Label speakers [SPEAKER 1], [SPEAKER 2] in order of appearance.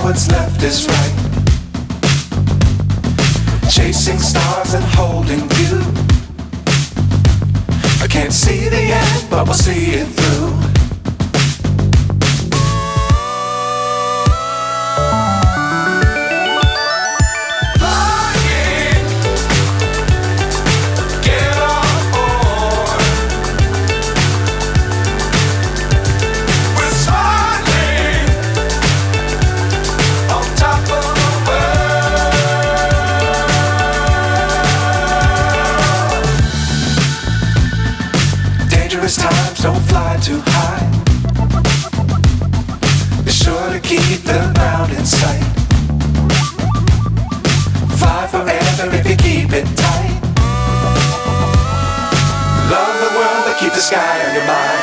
[SPEAKER 1] what's left is right. Chasing stars and holding you. I can't see the end, but we'll see it through. Times don't fly too high. Be sure to keep the ground in sight. Fly forever if you keep it tight. Love the world, but keep the sky on your mind.